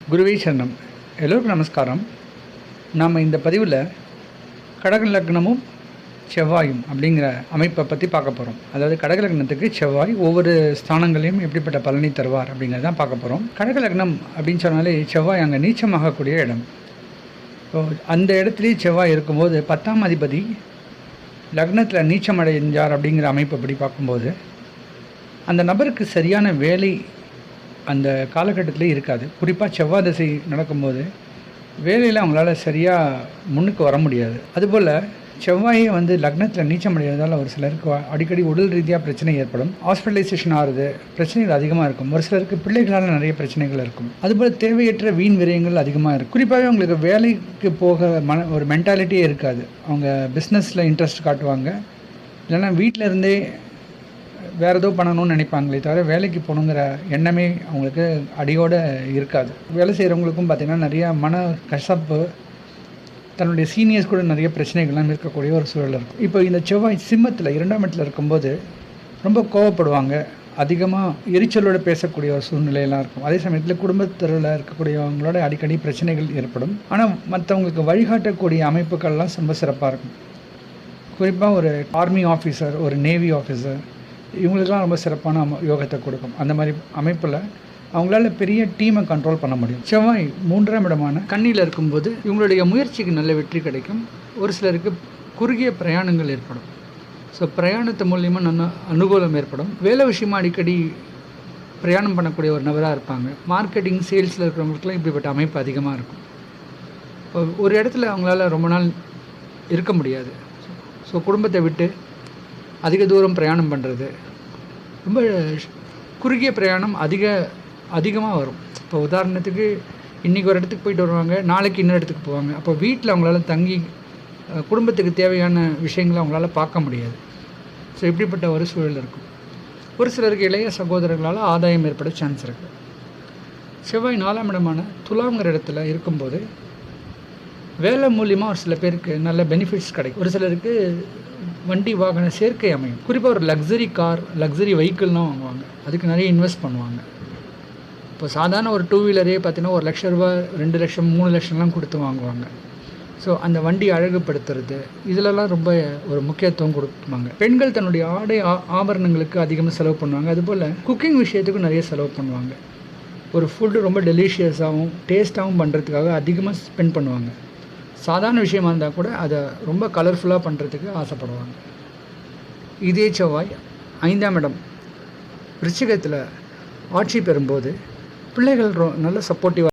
குருவே சரணம். எல்லோருக்கும் நமஸ்காரம். நாம் இந்த பதிவில் கடக லக்னமும் செவ்வாயும் அப்படிங்கிற அமைப்பை பற்றி பார்க்க போகிறோம். அதாவது கடக லக்னத்துக்கு செவ்வாய் ஒவ்வொரு ஸ்தானங்களையும் எப்படிப்பட்ட பலனை தருவார் அப்படிங்கிறது தான் பார்க்க போகிறோம். கடக லக்னம் அப்படின்னு சொன்னாலே செவ்வாய் அங்கே நீச்சமாகக்கூடிய இடம். ஸோ அந்த இடத்துலேயே செவ்வாய் இருக்கும்போது 10ஆம் அதிபதி லக்னத்தில் நீச்சம் அடைஞ்சார் அப்படிங்கிற அமைப்பை படி பார்க்கும்போது அந்த நபருக்கு சரியான வேலை அந்த காலகட்டத்திலே இருக்காது. குறிப்பாக செவ்வாய் திசை நடக்கும்போது வேலையில் அவங்களால சரியாக முன்னுக்கு வர முடியாது. அதுபோல் செவ்வாயை லக்னத்தில் நீச்சம் அடைவதால் ஒரு சிலருக்கு அடிக்கடி உடல் ரீதியாக பிரச்சனை ஏற்படும். ஹாஸ்பிட்டலைசேஷன் ஆகுது, பிரச்சனைகள் அதிகமாக இருக்கும். ஒரு சிலருக்கு பிள்ளைகளால் நிறைய பிரச்சனைகள் இருக்கும். அதுபோல் தேவையற்ற வீண் விரயங்கள் அதிகமாக இருக்கும். குறிப்பாகவே அவங்களுக்கு வேலைக்கு போக ஒரு மென்டாலிட்டியே இருக்காது. அவங்க பிஸ்னஸில் இன்ட்ரெஸ்ட் காட்டுவாங்க, இல்லைன்னா வீட்டில் இருந்தே வேறு ஏதோ பண்ணணும்னு நினைப்பாங்களே தவிர வேலைக்கு போகணுங்கிற எண்ணமே அவங்களுக்கு அடியோடு இருக்காது. வேலை செய்கிறவங்களுக்கும் பார்த்திங்கன்னா நிறையா மன கசப்பு, தன்னுடைய சீனியர்ஸ் கூட நிறைய பிரச்சனைகள்லாம் இருக்கக்கூடிய ஒரு சூழல் இருக்கும். இப்போ இந்த செவ்வாய் சிம்மத்தில் 2ஆம் இடத்துல இருக்கும்போது ரொம்ப கோவப்படுவாங்க, அதிகமாக எரிச்சலோடு பேசக்கூடிய ஒரு சூழ்நிலையெல்லாம் இருக்கும். அதே சமயத்தில் குடும்பத்தில் இருக்கக்கூடியவங்களோட அடிக்கடி பிரச்சனைகள் ஏற்படும். ஆனால் மற்றவங்களுக்கு வழிகாட்டக்கூடிய அமைப்புகள்லாம் ரொம்ப சிறப்பாக இருக்கும். குறிப்பாக ஒரு ஆர்மி ஆஃபீஸர், ஒரு நேவி ஆஃபீஸர், இவங்களுக்கெல்லாம் ரொம்ப சிறப்பான யோகத்தை கொடுக்கும். அந்த மாதிரி அமைப்பில் அவங்களால பெரிய டீமை கண்ட்ரோல் பண்ண முடியும். செவ்வாய் 3ஆம் இடமான கன்னியில் இருக்கும்போது இவங்களுடைய முயற்சிக்கு நல்ல வெற்றி கிடைக்கும். ஒரு சிலருக்கு குறுகிய பிரயாணங்கள் ஏற்படும். ஸோ பிரயாணத்து மூலிமா நல்ல அனுகூலம் ஏற்படும். வேலை விஷயமாக அடிக்கடி பிரயாணம் பண்ணக்கூடிய ஒரு நபராக இருப்பாங்க. மார்க்கெட்டிங், சேல்ஸில் இருக்கிறவங்களுக்குலாம் இப்படிப்பட்ட அமைப்பு அதிகமாக இருக்கும். இப்போ ஒரு இடத்துல அவங்களால ரொம்ப நாள் இருக்க முடியாது. ஸோ குடும்பத்தை விட்டு அதிக தூரம் பிரயாணம் பண்ணுறது, ரொம்ப குறுகிய பிரயாணம் அதிகமாக வரும். இப்போ உதாரணத்துக்கு இன்றைக்கி ஒரு இடத்துக்கு போயிட்டு வருவாங்க, நாளைக்கு இன்னொரு இடத்துக்கு போவாங்க. அப்போ வீட்டில் அவங்களால தங்கி குடும்பத்துக்கு தேவையான விஷயங்களை அவங்களால பார்க்க முடியாது. ஸோ இப்படிப்பட்ட ஒரு சூழல் இருக்கும். ஒரு சிலருக்கு இளைய சகோதரர்களால் ஆதாயம் ஏற்பட சான்ஸ் இருக்குது. செவ்வாய் 4ஆம் இடமான துலாங்கிற இடத்துல இருக்கும்போது வேலை மூலிமா ஒரு சில பேருக்கு நல்ல பெனிஃபிட்ஸ் கிடைக்கும். ஒரு சிலருக்கு வண்டி வாகன சேர்க்கை அமையும். குறிப்பாக ஒரு லக்ஸரி கார், லக்ஸரி வெஹிக்கிள்லாம் வாங்குவாங்க. அதுக்கு நிறைய இன்வெஸ்ட் பண்ணுவாங்க. இப்போ சாதாரண ஒரு 2 வீலரே பார்த்தீங்கன்னா 1 லட்ச ரூபா, 2 லட்சம், 3 லட்சம்லாம் கொடுத்து வாங்குவாங்க. ஸோ அந்த வண்டி அழகுபடுத்துறது, இதிலெல்லாம் ரொம்ப ஒரு முக்கியத்துவம் கொடுப்பாங்க. பெண்கள் தன்னுடைய ஆடை ஆபரணங்களுக்கு அதிகமாக செலவு பண்ணுவாங்க. அதுபோல் குக்கிங் விஷயத்துக்கும் நிறைய செலவு பண்ணுவாங்க. ஒரு ஃபுட்டு ரொம்ப டெலிஷியஸாகவும் டேஸ்ட்டாகவும் பண்ணுறதுக்காக அதிகமாக ஸ்பெண்ட் பண்ணுவாங்க. சாதாரண விஷயமா இருந்தால் கூட அதை ரொம்ப கலர்ஃபுல்லாக பண்ணுறதுக்கு ஆசைப்படுவாங்க. இதே செவ்வாய் 5ஆம் இடம் விருச்சிகத்தில் ஆட்சி பெறும்போது பிள்ளைகள் நல்ல சப்போர்ட்டிவாக